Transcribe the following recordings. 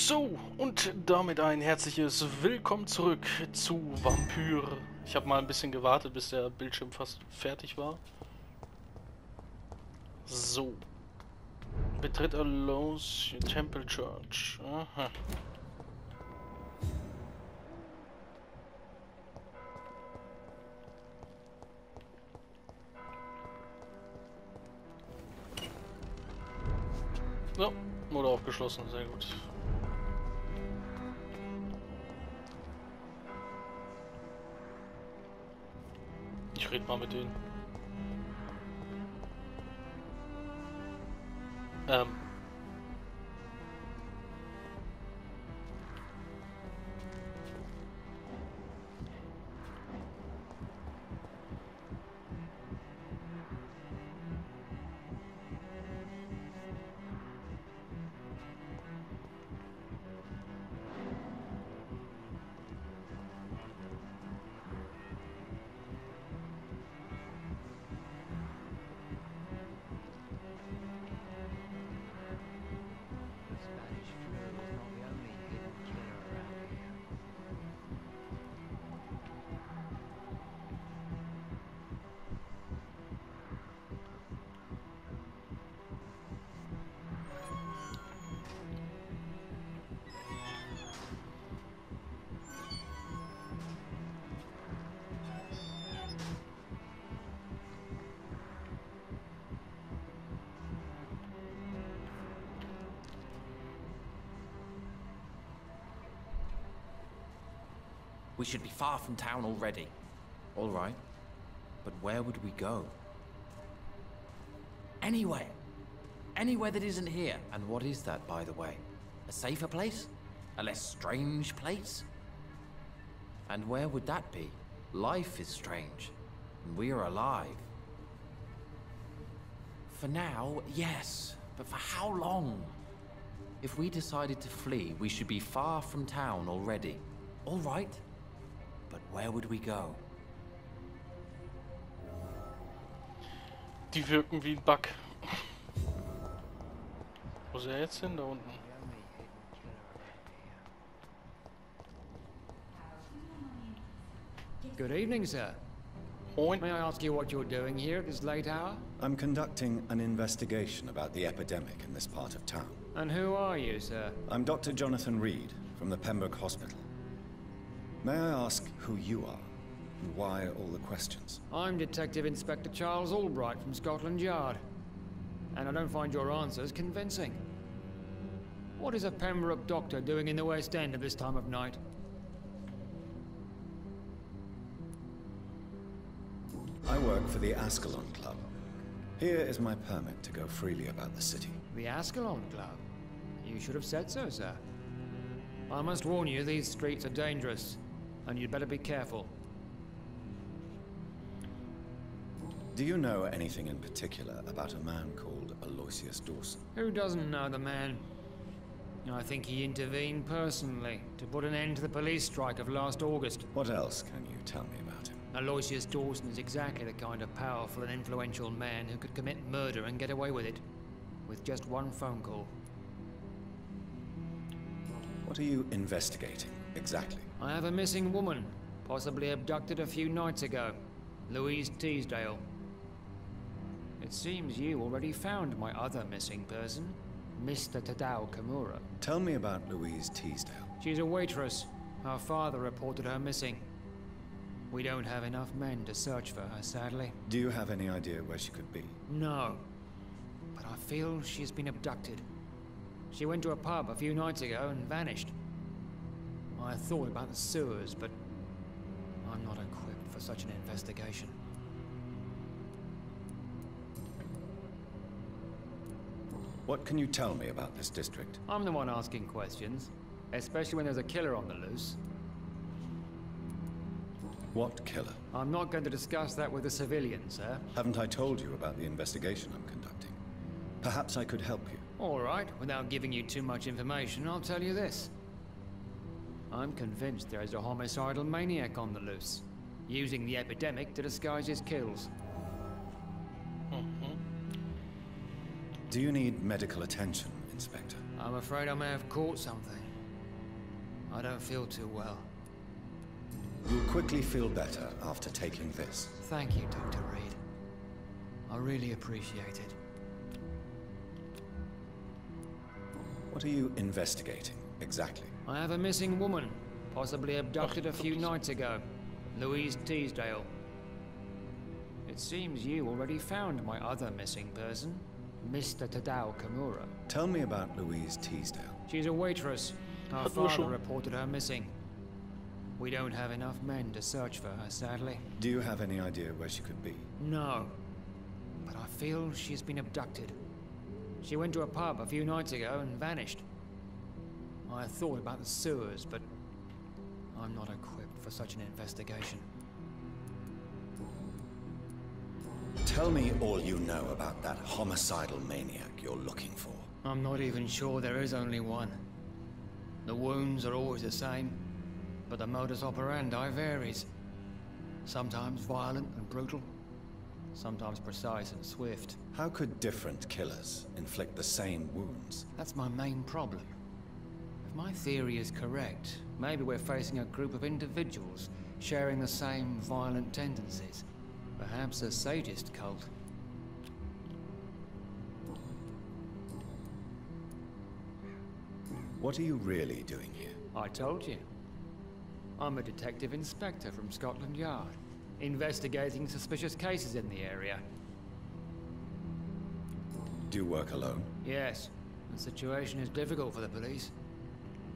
So, und damit ein herzliches Willkommen zurück zu Vampyr. Ich habe mal ein bisschen gewartet, bis der Bildschirm fast fertig war. So. Betritt Allos Temple Church. Aha. So, wurde aufgeschlossen, sehr gut. Ich rede mal mit denen. We should be far from town already. All right. But where would we go? Anywhere. Anywhere that isn't here. And what is that, by the way? A safer place? A less strange place? And where would that be? Life is strange. And we are alive. For now, yes. But for how long? If we decided to flee, we should be far from town already. All right. But where would we go? Die wirken wie ein Bug. Wo ist er jetzt hin? Da unten. Good evening, sir. Moin. May I ask you what you're doing here at this late hour? I'm conducting an investigation about the epidemic in this part of town. And who are you, sir? I'm Dr. Jonathan Reed from the Pembroke Hospital. May I ask who you are, and why all the questions? I'm Detective Inspector Charles Albright from Scotland Yard. And I don't find your answers convincing. What is a Pembroke doctor doing in the West End at this time of night? I work for the Ascalon Club. Here is my permit to go freely about the city. The Ascalon Club? You should have said so, sir. I must warn you, these streets are dangerous, and you'd better be careful. Do you know anything in particular about a man called Aloysius Dawson? Who doesn't know the man? I think he intervened personally to put an end to the police strike of last August. What else can you tell me about him? Aloysius Dawson is exactly the kind of powerful and influential man who could commit murder and get away with it, with just one phone call. What are you investigating, exactly? I have a missing woman, possibly abducted a few nights ago. Louise Teasdale. It seems you already found my other missing person, Mr. Tadao Kimura. Tell me about Louise Teasdale. She's a waitress. Her father reported her missing. We don't have enough men to search for her, sadly. Do you have any idea where she could be? No. But I feel she's been abducted. She went to a pub a few nights ago and vanished. I thought about the sewers, but I'm not equipped for such an investigation. What can you tell me about this district? I'm the one asking questions, especially when there's a killer on the loose. What killer? I'm not going to discuss that with the civilians, sir. Haven't I told you about the investigation I'm conducting? Perhaps I could help you. All right, without giving you too much information, I'll tell you this. I'm convinced there is a homicidal maniac on the loose, using the epidemic to disguise his kills. Do you need medical attention, Inspector? I'm afraid I may have caught something. I don't feel too well. You'll quickly feel better after taking this. Thank you, Dr. Reed. I really appreciate it. What are you investigating, exactly? I have a missing woman, possibly abducted a few nights ago. Louise Teasdale. It seems you already found my other missing person, Mr. Tadao Kimura. Tell me about Louise Teasdale. She's a waitress. Our Hat wir father schon. reported her missing. We don't have enough men to search for her, sadly. Do you have any idea where she could be? No. But I feel she's been abducted. She went to a pub a few nights ago and vanished. I thought about the sewers, but I'm not equipped for such an investigation. Tell me all you know about that homicidal maniac you're looking for. I'm not even sure there is only one. The wounds are always the same, but the modus operandi varies. Sometimes violent and brutal, sometimes precise and swift. How could different killers inflict the same wounds? That's my main problem. If my theory is correct, maybe we're facing a group of individuals sharing the same violent tendencies. Perhaps a sadist cult. What are you really doing here? I told you. I'm a detective inspector from Scotland Yard, investigating suspicious cases in the area. Do you work alone? Yes, the situation is difficult for the police.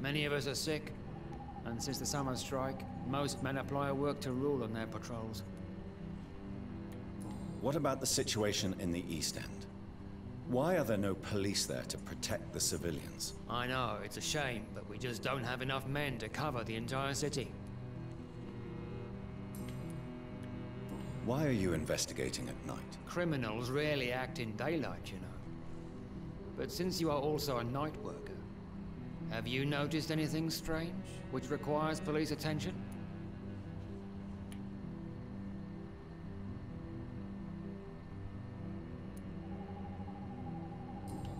Many of us are sick, and since the summer strike, most men apply a work to rule on their patrols. What about the situation in the East End? Why are there no police there to protect the civilians? I know, it's a shame, but we just don't have enough men to cover the entire city. Why are you investigating at night? Criminals rarely act in daylight, you know. But since you are also a night worker, have you noticed anything strange, which requires police attention?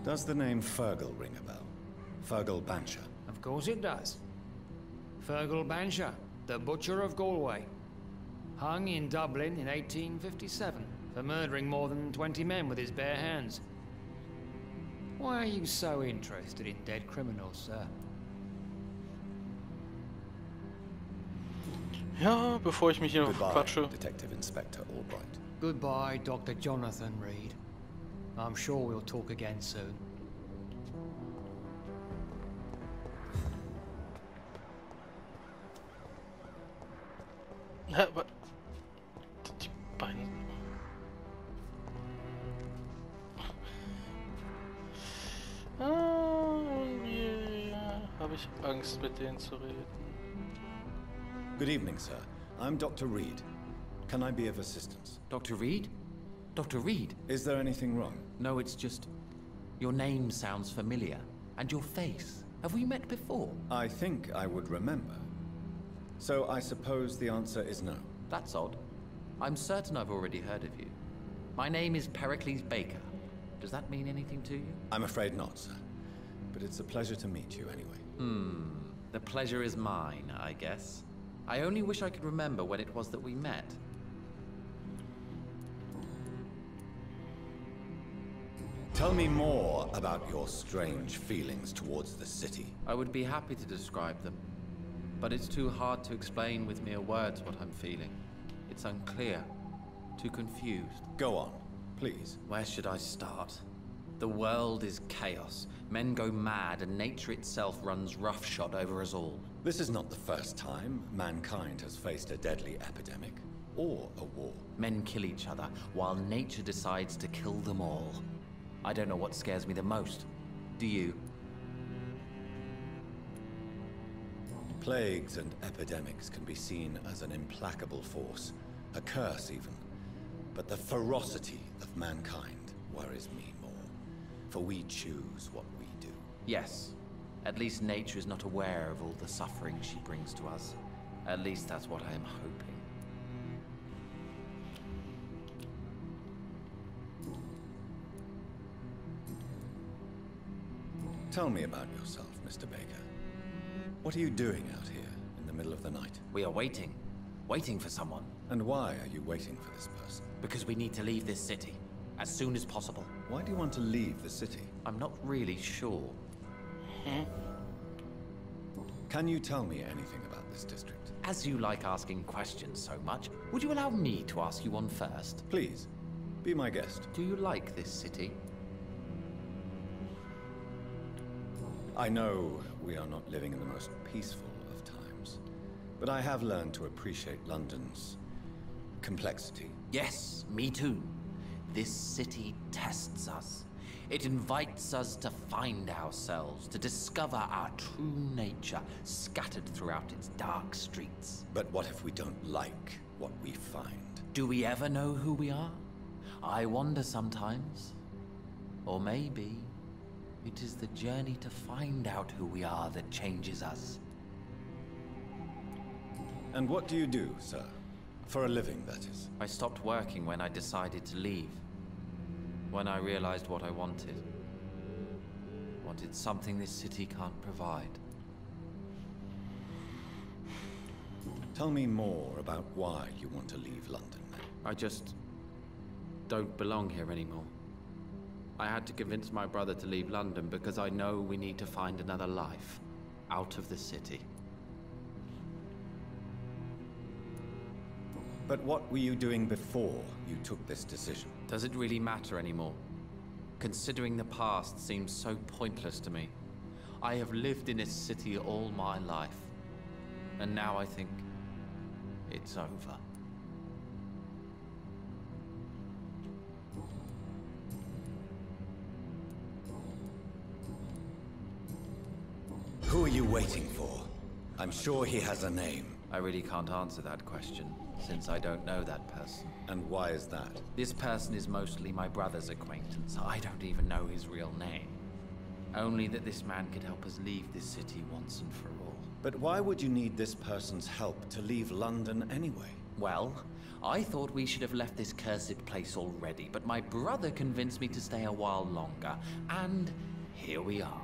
Does the name Fergal ring a bell? Fergal Bancher. Of course it does. Fergal Bancher, the Butcher of Galway. Hung in Dublin in 1857 for murdering more than 20 men with his bare hands. Why are you so interested in dead criminals, sir? Ja, bevor ich mich hier noch Goodbye, quatsche. Detective Inspector Albright. Goodbye, Dr. Jonathan Reed. I'm sure we'll talk again soon. Hä, aber... Die beiden... irgendwie habe ich Angst, mit denen zu reden. Good evening, sir. I'm Dr. Reed. Can I be of assistance? Dr. Reed? Dr. Reed? Is there anything wrong? No, it's just... Your name sounds familiar. And your face. Have we met before? I think I would remember. So I suppose the answer is no. That's odd. I'm certain I've already heard of you. My name is Pericles Baker. Does that mean anything to you? I'm afraid not, sir. But it's a pleasure to meet you anyway. The pleasure is mine, I guess. I only wish I could remember when it was that we met. Tell me more about your strange feelings towards the city. I would be happy to describe them. But it's too hard to explain with mere words what I'm feeling. It's unclear. Too confused. Go on, please. Where should I start? The world is chaos. Men go mad and nature itself runs roughshod over us all. This is not the first time mankind has faced a deadly epidemic or a war. Men kill each other while nature decides to kill them all. I don't know what scares me the most. Do you? Plagues and epidemics can be seen as an implacable force, a curse even. But the ferocity of mankind worries me more, for we choose what we do. Yes. At least nature is not aware of all the suffering she brings to us. At least that's what I am hoping. Tell me about yourself, Mr. Baker. What are you doing out here in the middle of the night? We are waiting. Waiting for someone. And why are you waiting for this person? Because we need to leave this city. As soon as possible. Why do you want to leave the city? I'm not really sure. Can you tell me anything about this district? As you like asking questions so much, would you allow me to ask you one first? Please, be my guest. Do you like this city? I know we are not living in the most peaceful of times, but I have learned to appreciate London's complexity. Yes, me too. This city tests us. It invites us to find ourselves, to discover our true nature scattered throughout its dark streets. But what if we don't like what we find? Do we ever know who we are? I wonder sometimes. Or maybe it is the journey to find out who we are that changes us. And what do you do, sir? For a living, that is. I stopped working when I decided to leave. When I realized what I wanted. Wanted something this city can't provide. Tell me more about why you want to leave London. I just don't belong here anymore. I had to convince my brother to leave London because I know we need to find another life out of the city. But what were you doing before you took this decision? Does it really matter anymore? Considering the past seems so pointless to me. I have lived in this city all my life. And now I think it's over. Who are you waiting for? I'm sure he has a name. I really can't answer that question, since I don't know that person. And why is that? This person is mostly my brother's acquaintance. I don't even know his real name. Only that this man could help us leave this city once and for all. But why would you need this person's help to leave London anyway? Well, I thought we should have left this cursed place already, but my brother convinced me to stay a while longer, and here we are.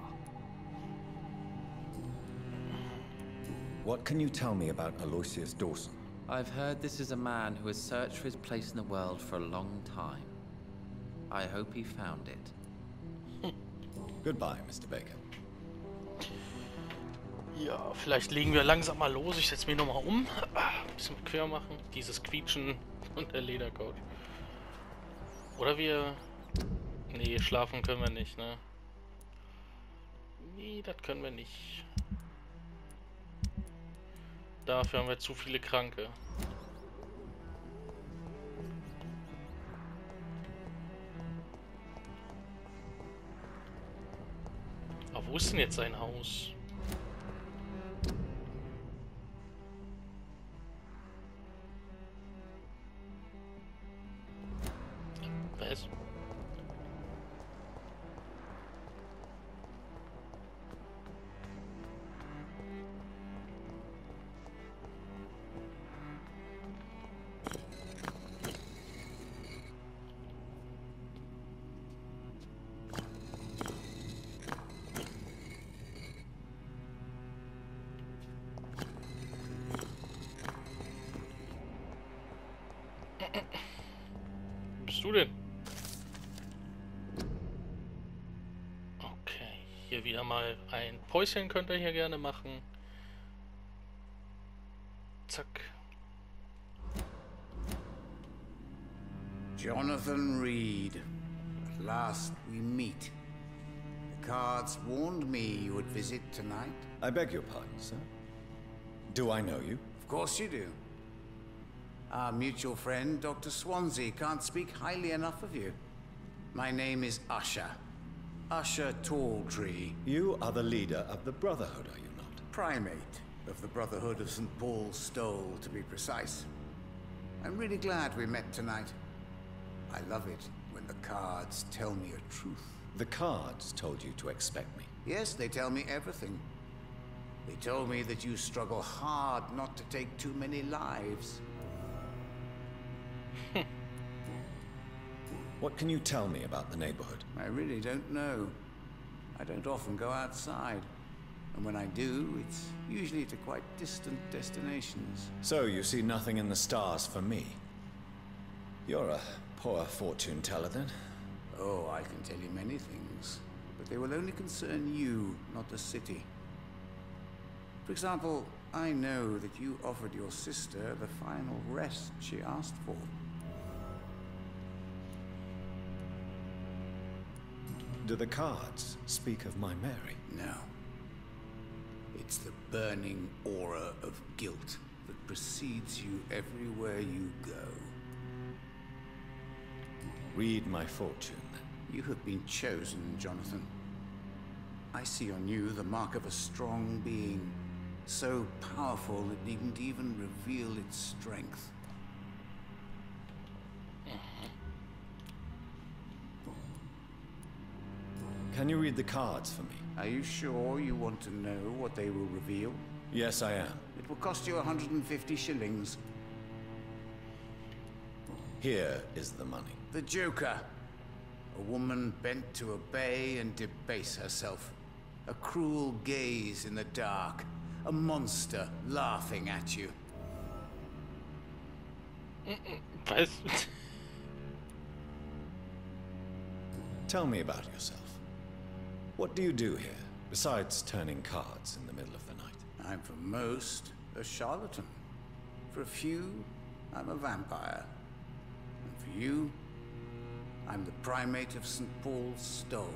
What can you tell me about Aloysius Dawson? I've heard this is a man who has searched for his place in the world for a long time. I hope he found it. Goodbye, Mr. Baker. Ja, vielleicht legen wir langsam mal los. Ich setze mich nochmal um. Ein bisschen bequem machen. Dieses Quietschen und der Ledercoach. Oder wir... Nee, schlafen können wir nicht, ne? Nee, das können wir nicht. Dafür haben wir zu viele Kranke. Aber wo ist denn jetzt sein Haus? Was? Wo bist du denn? Okay, hier wieder mal ein Päuschen könnt ihr hier gerne machen. Zack. Jonathan Reed. At last we meet. The cards warned me you would visit tonight. I beg your pardon, sir. Do I know you? Of course you do. Our mutual friend, Dr. Swansea, can't speak highly enough of you. My name is Usher. Usher Talltree. You are the leader of the Brotherhood, are you not? Primate of the Brotherhood of St. Paul's Stole, to be precise. I'm really glad we met tonight. I love it when the cards tell me a truth. The cards told you to expect me. Yes, they tell me everything. They told me that you struggle hard not to take too many lives. What can you tell me about the neighborhood? I really don't know. I don't often go outside. And when I do, it's usually to quite distant destinations. So you see nothing in the stars for me? You're a poor fortune teller then? Oh, I can tell you many things, but they will only concern you, not the city. For example, I know that you offered your sister the final rest she asked for. Do the cards speak of my Mary? No. It's the burning aura of guilt that precedes you everywhere you go. Read my fortune. You have been chosen, Jonathan. I see on you the mark of a strong being, so powerful it needn't even reveal its strength. Can you read the cards for me? Are you sure you want to know what they will reveal? Yes, I am. It will cost you 150 shillings. Here is the money. The Joker. A woman bent to obey and debase herself. A cruel gaze in the dark. A monster laughing at you. Was? Tell me about yourself. What do you do here, besides turning cards in the middle of the night? I'm for most a charlatan. For a few, I'm a vampire. And for you, I'm the primate of St. Paul's Stole.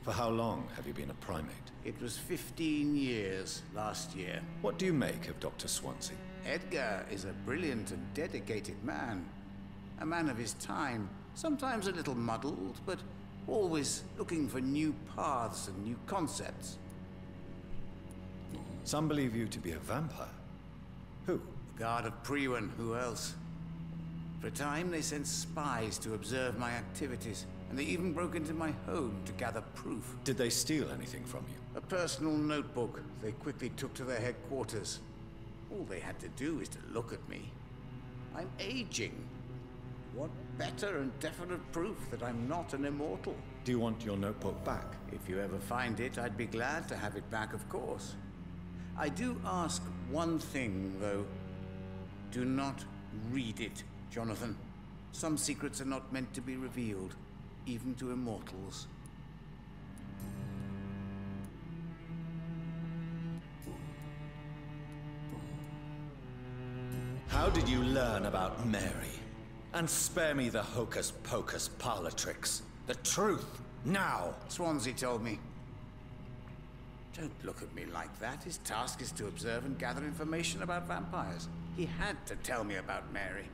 For how long have you been a primate? It was 15 years last year. What do you make of Dr. Swansea? Edgar is a brilliant and dedicated man. A man of his time. Sometimes a little muddled, but always looking for new paths and new concepts. Some believe you to be a vampire. Who? The Guard of Priwen, who else? For a time, they sent spies to observe my activities, and they even broke into my home to gather proof. Did they steal anything from you? A personal notebook they quickly took to their headquarters. All they had to do is to look at me. I'm aging. What better and definite proof that I'm not an immortal? Do you want your notebook back? If you ever find it, I'd be glad to have it back, of course. I do ask one thing, though. Do not read it, Jonathan. Some secrets are not meant to be revealed, even to immortals. How did you learn about Mary? And spare me the hocus-pocus parlor tricks. The truth, now! Swansea told me. Don't look at me like that. His task is to observe and gather information about vampires. He had to tell me about Mary.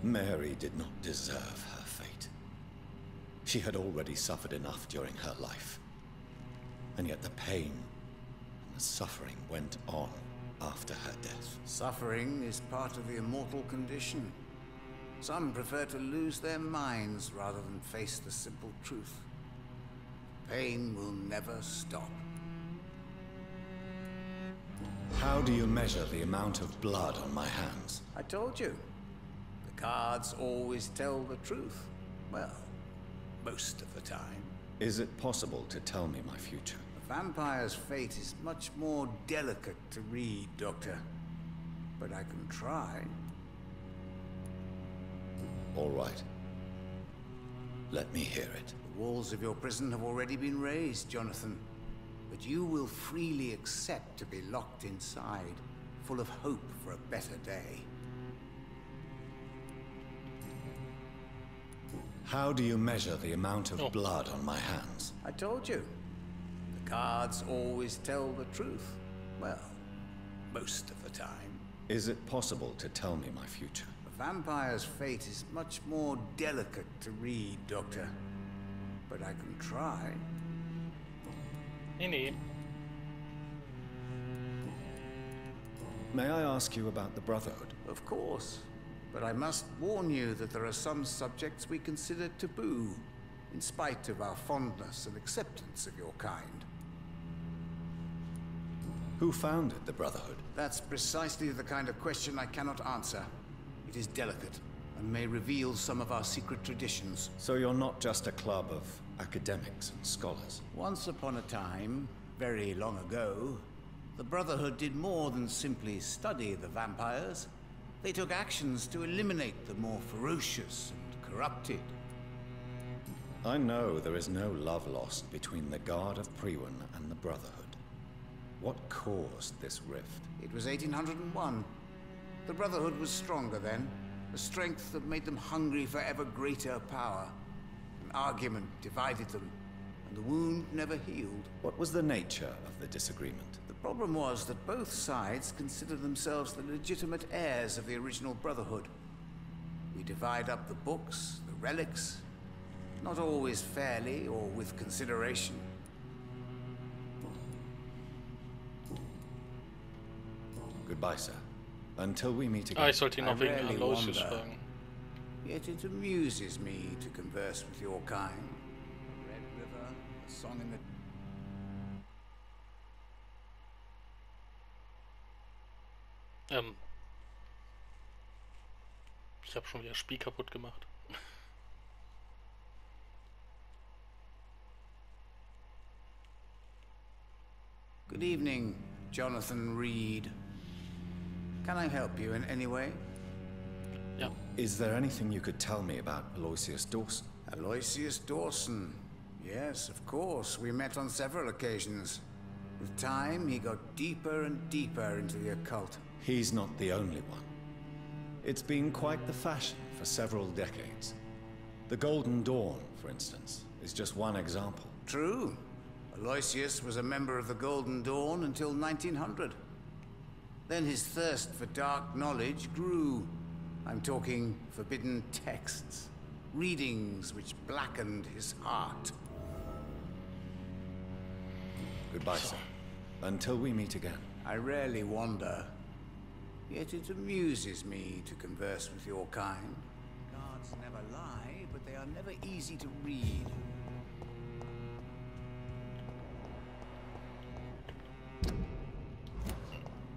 Mary did not deserve her fate. She had already suffered enough during her life. And yet the pain and the suffering went on after her death. Suffering is part of the immortal condition. Some prefer to lose their minds rather than face the simple truth. Pain will never stop. How do you measure the amount of blood on my hands? I told you. The cards always tell the truth. Well, most of the time. Is it possible to tell me my future? A vampire's fate is much more delicate to read, Doctor. But I can try. All right. Let me hear it. The walls of your prison have already been raised, Jonathan. But you will freely accept to be locked inside, full of hope for a better day. How do you measure the amount of blood on my hands? I told you. The cards always tell the truth. Well, most of the time. Is it possible to tell me my future? A vampire's fate is much more delicate to read, Doctor. But I can try. Nee. May I ask you about the Brotherhood? Of course. But I must warn you that there are some subjects we consider taboo, in spite of our fondness and acceptance of your kind. Who founded the Brotherhood? That's precisely the kind of question I cannot answer. It is delicate and may reveal some of our secret traditions. So you're not just a club of academics and scholars? Once upon a time, very long ago, the Brotherhood did more than simply study the vampires. They took actions to eliminate the more ferocious and corrupted. I know there is no love lost between the Guard of Priwen and the Brotherhood. What caused this rift? It was 1801. The Brotherhood was stronger then, a strength that made them hungry for ever greater power. An argument divided them, and the wound never healed. What was the nature of the disagreement? The problem was that both sides considered themselves the legitimate heirs of the original Brotherhood. We divide up the books, the relics, not always fairly or with consideration. Goodbye, sir. Until we meet again. Ah, ich sollte ihn noch wegen Aloysius fragen. Yet it amuses me to converse with your kind. Red River, a song in the... Ich habe schon wieder das Spiel kaputt gemacht. Good evening, Jonathan Reed. Can I help you in any way? Ja. Is there anything you could tell me about Aloysius Dawson? Aloysius Dawson. Yes, of course. We met on several occasions. With time, he got deeper and deeper into the occult. He's not the only one. It's been quite the fashion for several decades. The Golden Dawn, for instance, is just one example. True. Aloysius was a member of the Golden Dawn until 1900. Then his thirst for dark knowledge grew. I'm talking forbidden texts, readings which blackened his heart. Goodbye, sir. Until we meet again. I rarely wander, yet it amuses me to converse with your kind. Guards never lie, but they are never easy to read.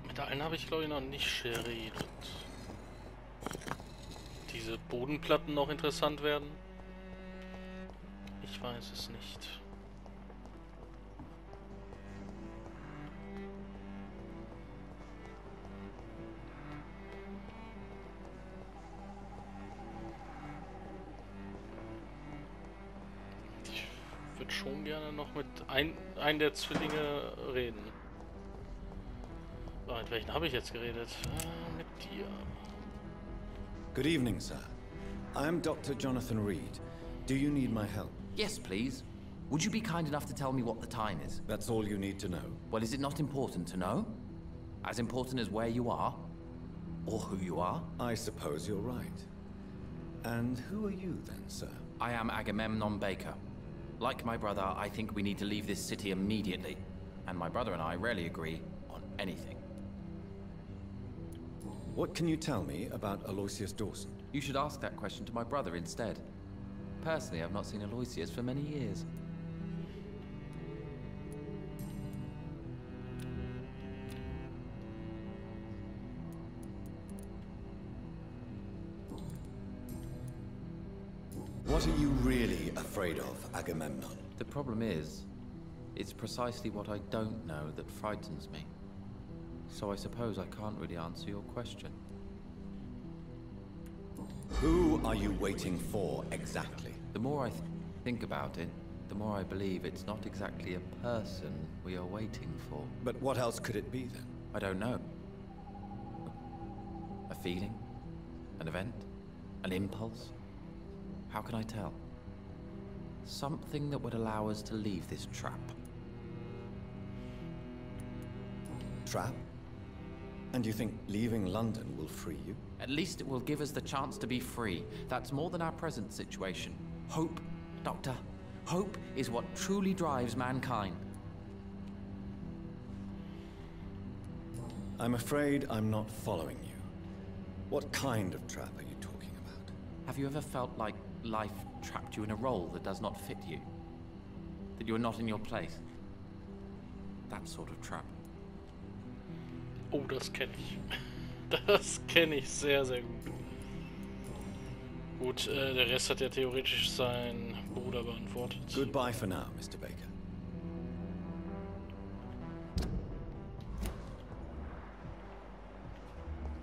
Mit allen habe ich, glaube ich, noch nicht geredet. Diese Bodenplatten noch interessant werden? Ich weiß es nicht. Ich würde schon gerne noch mit einem der Zwillinge reden. Mit welchen habe ich jetzt geredet? Mit dir. Good evening, sir. I am Dr. Jonathan Reed. Do you need my help? Yes, please. Would you be kind enough to tell me what the time is? That's all you need to know. Well, is it not important to know? As important as where you are? Or who you are? I suppose you're right. And who are you then, sir? I am Gamemnon Baker. Like my brother, I think we need to leave this city immediately. And my brother and I rarely agree on anything. What can you tell me about Aloysius Dawson? You should ask that question to my brother instead. Personally, I've not seen Aloysius for many years. What are you really afraid of, Agamemnon? The problem is, it's precisely what I don't know that frightens me. So I suppose I can't really answer your question. Who are you waiting for, exactly? The more I think about it, the more I believe it's not exactly a person we are waiting for. But what else could it be, then? I don't know. A feeling? An event? An impulse? How can I tell? Something that would allow us to leave this trap. Trap? And you think leaving London will free you? At least it will give us the chance to be free. That's more than our present situation. Hope, Doctor. Hope is what truly drives mankind. I'm afraid I'm not following you. What kind of trap are you talking about? Have you ever felt like life trapped you in a role that does not fit you? That you're not in your place? That sort of trap. Oh, das kenne ich. Das kenne ich sehr, sehr gut. Gut, der Rest hat ja theoretisch sein Bruder beantwortet. Goodbye for now, Mr. Baker.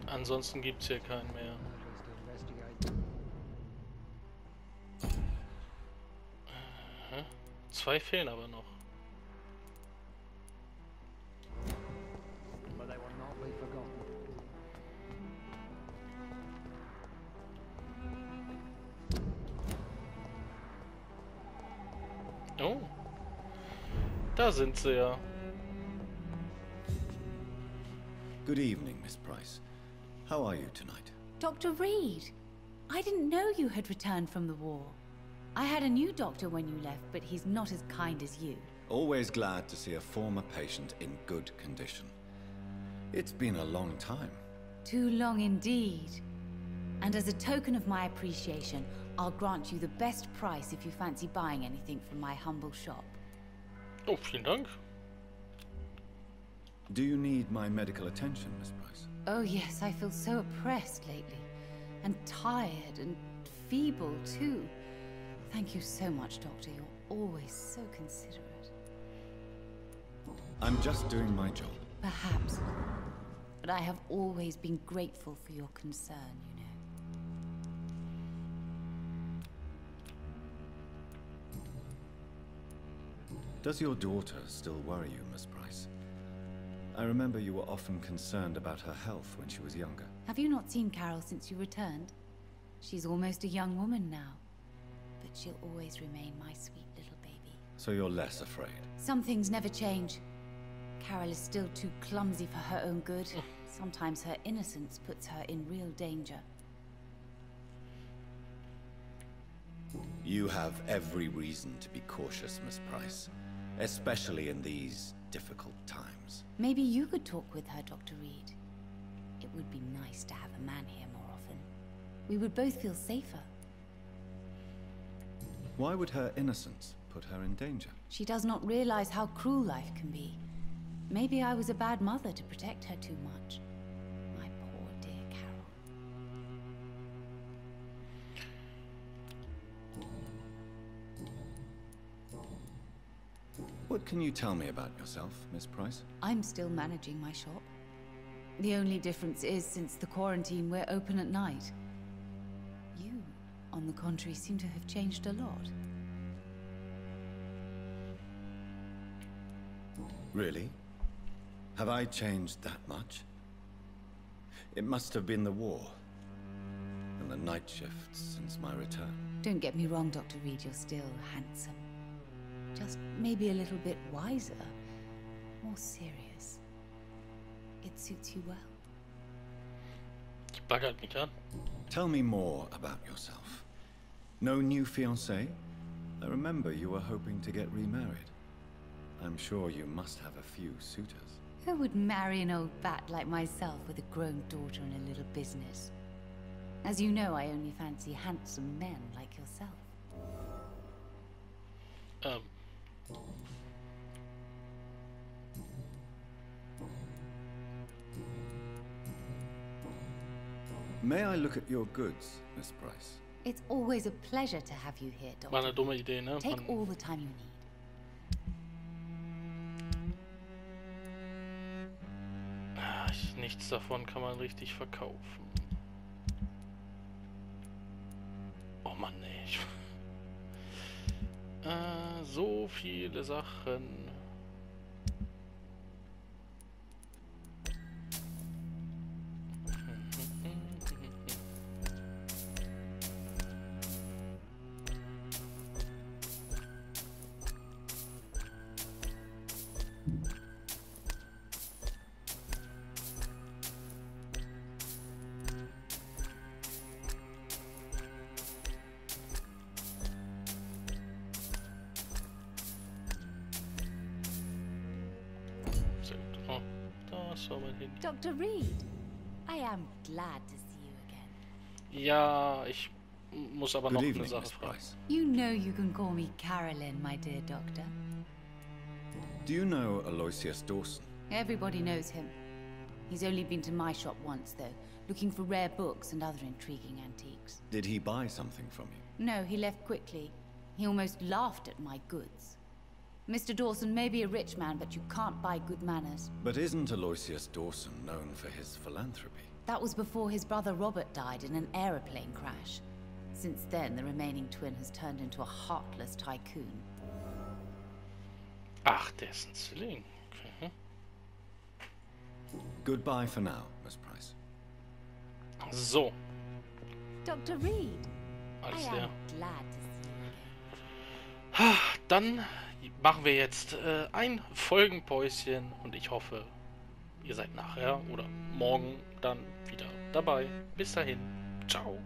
Ansonsten gibt's hier keinen mehr. Zwei fehlen aber noch. Oh, da sind sie ja. Good evening, Miss Price. How are you tonight? Dr. Reed, I didn't know you had returned from the war. I had a new doctor when you left, but he's not as kind as you. Always glad to see a former patient in good condition. It's been a long time. Too long indeed. And as a token of my appreciation, I'll grant you the best price if you fancy buying anything from my humble shop. Oh, vielen Dank. Do you need my medical attention, Miss Price? Oh yes, I feel so oppressed lately. And tired and feeble too. Thank you so much, Doctor. You're always so considerate. I'm just doing my job. Perhaps. But I have always been grateful for your concern, you know. Does your daughter still worry you, Miss Price? I remember you were often concerned about her health when she was younger. Have you not seen Carol since you returned? She's almost a young woman now. But she'll always remain my sweet little baby. So you're less afraid? Some things never change. Carol is still too clumsy for her own good. Sometimes her innocence puts her in real danger. You have every reason to be cautious, Miss Price. Especially in these difficult times. Maybe you could talk with her, Dr. Reed. It would be nice to have a man here more often. We would both feel safer. Why would her innocence put her in danger? She does not realize how cruel life can be. Maybe I was a bad mother to protect her too much. My poor dear Carol. What can you tell me about yourself, Miss Price? I'm still managing my shop. The only difference is, since the quarantine, we're open at night. You, on the contrary, seem to have changed a lot. Really? Have I changed that much? It must have been the war and the night shifts since my return. Don't get me wrong, Dr. Reed, you're still handsome. Just maybe a little bit wiser, more serious. It suits you well. Baggert mich an. Tell me more about yourself. No new fiancé? I remember you were hoping to get remarried. I'm sure you must have a few suitors. Who would marry an old bat like myself with a grown daughter and a little business? As you know, I only fancy handsome men like yourself. May I look at your goods, Miss Price? It's always a pleasure to have you here, War Doctor. eine dumme Idee, ne? Take Von, all the time you need. nichts davon kann man richtig verkaufen. Oh Mann, ey. So viele Sachen. Oh, da soll man hin. Dr. Reed, I am glad to see you again. Ja, ich muss aber noch Good eine evening, Sache Miss fragen. Price. You know you can call me Carolyn, my dear doctor. Do you know Aloysius Dawson? Everybody knows him. He's only been to my shop once, though. looking for rare books and other intriguing antiques. Did he buy something from you? No, he left quickly. He almost laughed at my goods. Mr. Dawson may be a rich man, but you can't buy good manners. But isn't Aloysius Dawson known for his philanthropy? That was before his brother Robert died in an aeroplane crash. Since then, the remaining twin has turned into a heartless tycoon. Ach, der ist ein Zwilling. Okay. Goodbye for now, Miss Price. So, Dr. Reed, alles I klar. am glad to see you again. Dann machen wir jetzt ein Folgenpäuschen und ich hoffe, ihr seid nachher oder morgen dann wieder dabei. Bis dahin, ciao.